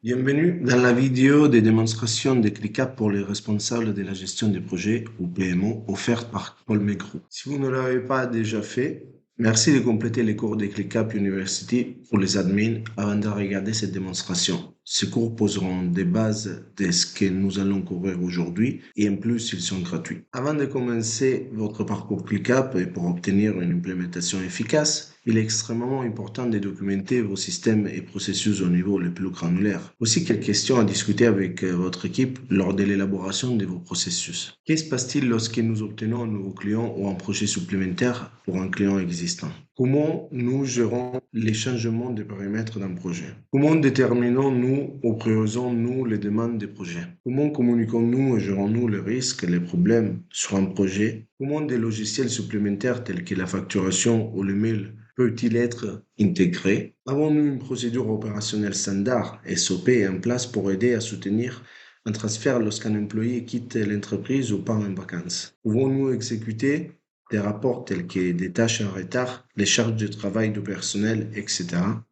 Bienvenue dans la vidéo des démonstrations de ClickUp pour les responsables de la gestion des projets ou PMO offerte par Colme Group. Si vous ne l'avez pas déjà fait, merci de compléter les cours de ClickUp University pour les admins avant de regarder cette démonstration. Ces cours poseront des bases de ce que nous allons couvrir aujourd'hui et en plus ils sont gratuits. Avant de commencer votre parcours ClickUp et pour obtenir une implémentation efficace, il est extrêmement important de documenter vos systèmes et processus au niveau le plus granulaire. Aussi, quelques questions à discuter avec votre équipe lors de l'élaboration de vos processus. Qu'est-ce qui se passe-t-il lorsque nous obtenons un nouveau client ou un projet supplémentaire pour un client existant? Comment nous gérons les changements de périmètre d'un projet? Comment déterminons-nous ou priorisons-nous les demandes des projets? Comment communiquons-nous et gérons-nous les risques et les problèmes sur un projet? Comment des logiciels supplémentaires tels que la facturation ou le mail peut-il être intégré? Avons-nous une procédure opérationnelle standard, SOP, en place pour aider à soutenir un transfert lorsqu'un employé quitte l'entreprise ou part en vacances? Pouvons-nous exécuter des rapports tels que des tâches en retard, les charges de travail du personnel, etc.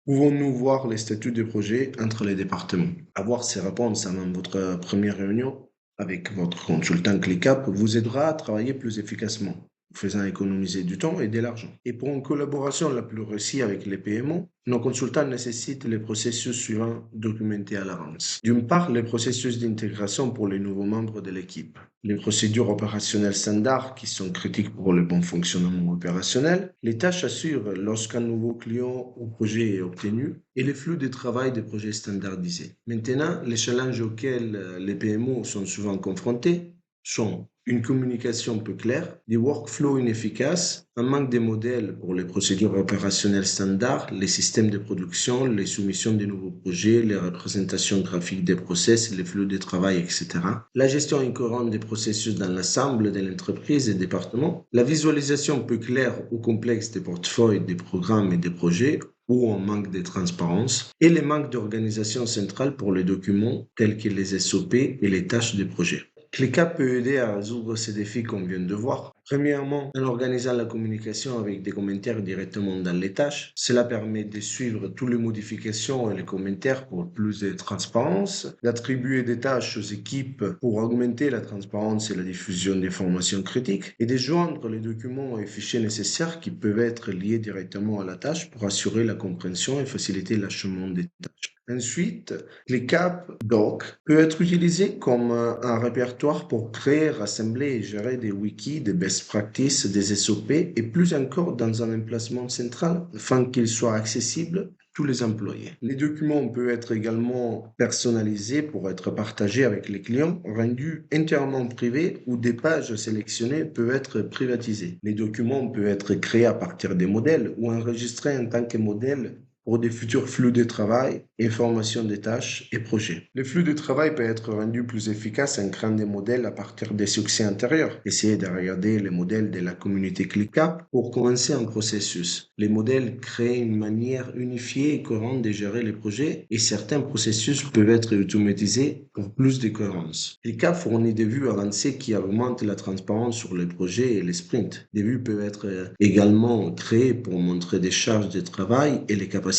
Pouvons-nous voir les statuts de projet entre les départements? Avoir ces réponses avant votre première réunion avec votre consultant ClickUp vous aidera à travailler plus efficacement, vous faisant économiser du temps et de l'argent. Et pour une collaboration la plus réussie avec les PMO, nos consultants nécessitent les processus suivants documentés à l'avance. D'une part, les processus d'intégration pour les nouveaux membres de l'équipe, les procédures opérationnelles standards qui sont critiques pour le bon fonctionnement opérationnel, les tâches à suivre lorsqu'un nouveau client ou projet est obtenu et les flux de travail des projets standardisés. Maintenant, les challenges auxquels les PMO sont souvent confrontés sont une communication peu claire, des workflows inefficaces, un manque de modèles pour les procédures opérationnelles standards, les systèmes de production, les soumissions de nouveaux projets, les représentations graphiques des process, les flux de travail, etc. La gestion incohérente des processus dans l'ensemble de l'entreprise et département, la visualisation peu claire ou complexe des portefeuilles, des programmes et des projets, ou un manque de transparence, et les manques d'organisation centrale pour les documents tels que les SOP et les tâches des projets. ClickUp peut aider à résoudre ces défis qu'on vient de voir. Premièrement, en organisant la communication avec des commentaires directement dans les tâches, cela permet de suivre toutes les modifications et les commentaires pour plus de transparence, d'attribuer des tâches aux équipes pour augmenter la transparence et la diffusion des informations critiques, et de joindre les documents et fichiers nécessaires qui peuvent être liés directement à la tâche pour assurer la compréhension et faciliter l'acheminement des tâches. Ensuite, ClickUp Doc peut être utilisé comme un répertoire pour créer, rassembler et gérer des wikis, des best practices, des SOP et plus encore dans un emplacement central afin qu'il soit accessible à tous les employés. Les documents peuvent être également personnalisés pour être partagés avec les clients, rendus entièrement privés ou des pages sélectionnées peuvent être privatisées. Les documents peuvent être créés à partir des modèles ou enregistrés en tant que modèles pour des futurs flux de travail, information des tâches et projets. Le flux de travail peut être rendu plus efficace en créant des modèles à partir des succès antérieurs. Essayez de regarder les modèles de la communauté ClickUp pour commencer un processus. Les modèles créent une manière unifiée et cohérente de gérer les projets et certains processus peuvent être automatisés pour plus de cohérence. ClickUp fournit des vues avancées qui augmentent la transparence sur les projets et les sprints. Des vues peuvent être également créées pour montrer des charges de travail et les capacités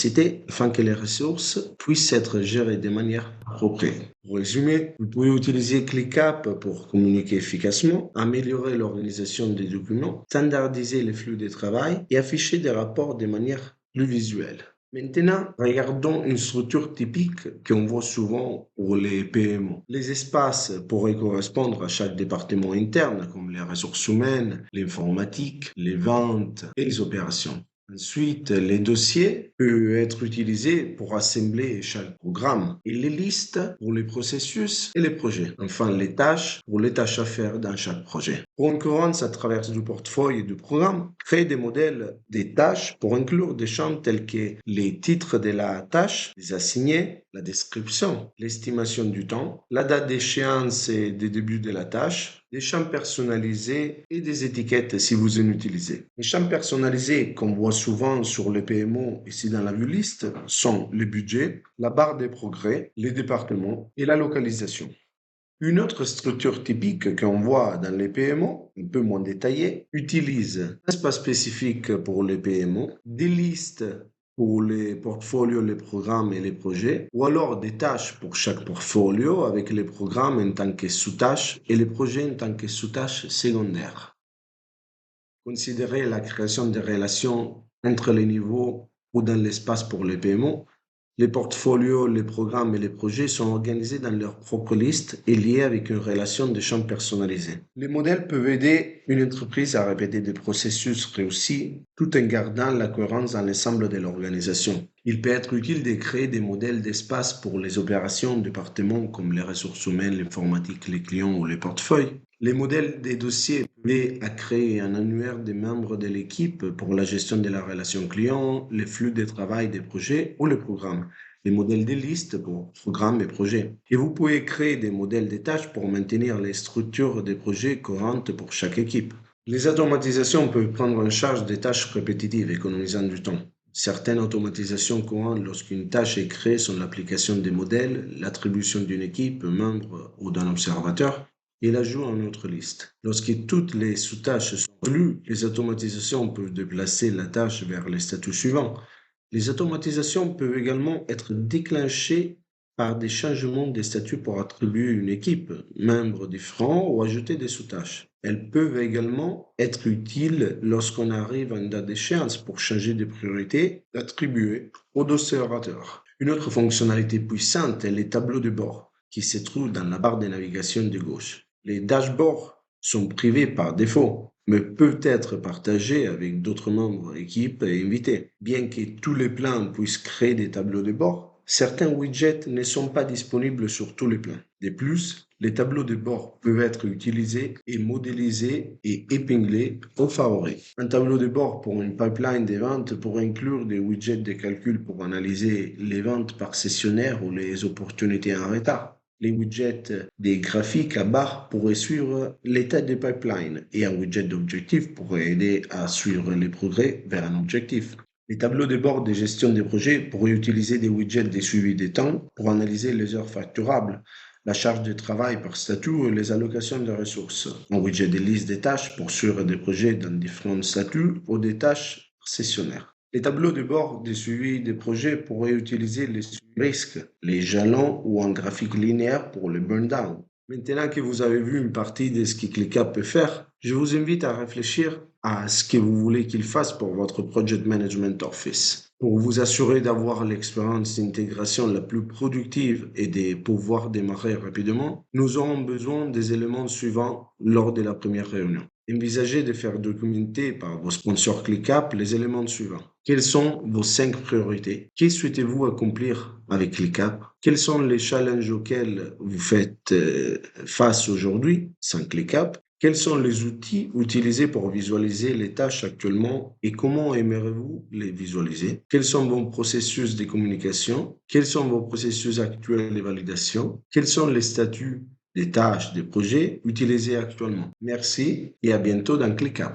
afin que les ressources puissent être gérées de manière appropriée. Pour résumer, vous pouvez utiliser ClickUp pour communiquer efficacement, améliorer l'organisation des documents, standardiser les flux de travail et afficher des rapports de manière plus visuelle. Maintenant, regardons une structure typique qu'on voit souvent pour les PMO. Les espaces pourraient correspondre à chaque département interne, comme les ressources humaines, l'informatique, les ventes et les opérations. Ensuite, les dossiers peuvent être utilisés pour assembler chaque programme et les listes pour les processus et les projets. Enfin, les tâches pour les tâches à faire dans chaque projet. Pour une cohérence à travers du portefeuille et du programme, créer des modèles des tâches pour inclure des champs tels que les titres de la tâche, les assignés, la description, l'estimation du temps, la date d'échéance et des débuts de la tâche, des champs personnalisés et des étiquettes si vous en utilisez. Les champs personnalisés qu'on voit souvent sur les PMO ici dans la vue liste sont le budget, la barre des progrès, les départements et la localisation. Une autre structure typique qu'on voit dans les PMO, un peu moins détaillée, utilise un espace spécifique pour les PMO, des listes pour les portfolios, les programmes et les projets, ou alors des tâches pour chaque portfolio avec les programmes en tant que sous-tâches et les projets en tant que sous-tâches secondaires. Considérez la création des relations entre les niveaux ou dans l'espace pour les paiements. Les portfolios, les programmes et les projets sont organisés dans leur propre liste et liés avec une relation de champs personnalisés. Les modèles peuvent aider une entreprise à répéter des processus réussis tout en gardant la cohérence dans l'ensemble de l'organisation. Il peut être utile de créer des modèles d'espace pour les opérations de départements comme les ressources humaines, l'informatique, les clients ou les portefeuilles. Les modèles des dossiers peuvent à créer un annuaire des membres de l'équipe pour la gestion de la relation client, les flux de travail des projets ou les programmes. Les modèles de listes pour programmes et projets. Et vous pouvez créer des modèles de tâches pour maintenir les structures des projets courantes pour chaque équipe. Les automatisations peuvent prendre en charge des tâches répétitives, économisant du temps. Certaines automatisations courantes lorsqu'une tâche est créée sont l'application des modèles, l'attribution d'une équipe, membre ou d'un observateur, et l'ajout en autre liste. Lorsque toutes les sous-tâches sont incluses, les automatisations peuvent déplacer la tâche vers les statuts suivants. Les automatisations peuvent également être déclenchées par des changements des statuts pour attribuer une équipe, membres différents ou ajouter des sous-tâches. Elles peuvent également être utiles lorsqu'on arrive à une date d'échéance pour changer de priorité, d'attribuer aux observateurs. Une autre fonctionnalité puissante est les tableaux de bord qui se trouvent dans la barre de navigation de gauche. Les dashboards sont privés par défaut, mais peuvent être partagés avec d'autres membres, équipes et invités. Bien que tous les plans puissent créer des tableaux de bord, certains widgets ne sont pas disponibles sur tous les plans. De plus, les tableaux de bord peuvent être utilisés et modélisés et épinglés aux favoris. Un tableau de bord pour une pipeline des ventes pourrait inclure des widgets de calcul pour analyser les ventes par sessionnaire ou les opportunités en retard. Les widgets des graphiques à barres pourraient suivre l'état des pipelines et un widget d'objectif pourrait aider à suivre les progrès vers un objectif. Les tableaux de bord de gestion des projets pourraient utiliser des widgets de suivi des temps pour analyser les heures facturables, la charge de travail par statut et les allocations de ressources. Un widget de liste des tâches pour suivre des projets dans différents statuts ou des tâches sessionnaires. Les tableaux de bord de suivi des projets pourraient utiliser les risques, les jalons ou un graphique linéaire pour le burn down. Maintenant que vous avez vu une partie de ce que ClickUp peut faire, je vous invite à réfléchir à ce que vous voulez qu'il fasse pour votre Project Management Office. Pour vous assurer d'avoir l'expérience d'intégration la plus productive et de pouvoir démarrer rapidement, nous aurons besoin des éléments suivants lors de la première réunion. Envisagez de faire documenter par vos sponsors ClickUp les éléments suivants. Quelles sont vos 5 priorités? Que souhaitez-vous accomplir avec ClickUp? Quels sont les challenges auxquels vous faites face aujourd'hui sans ClickUp? Quels sont les outils utilisés pour visualiser les tâches actuellement et comment aimeriez-vous les visualiser? Quels sont vos processus de communication? Quels sont vos processus actuels de validation? Quels sont les statuts des tâches, des projets utilisés actuellement? Merci et à bientôt dans ClickUp.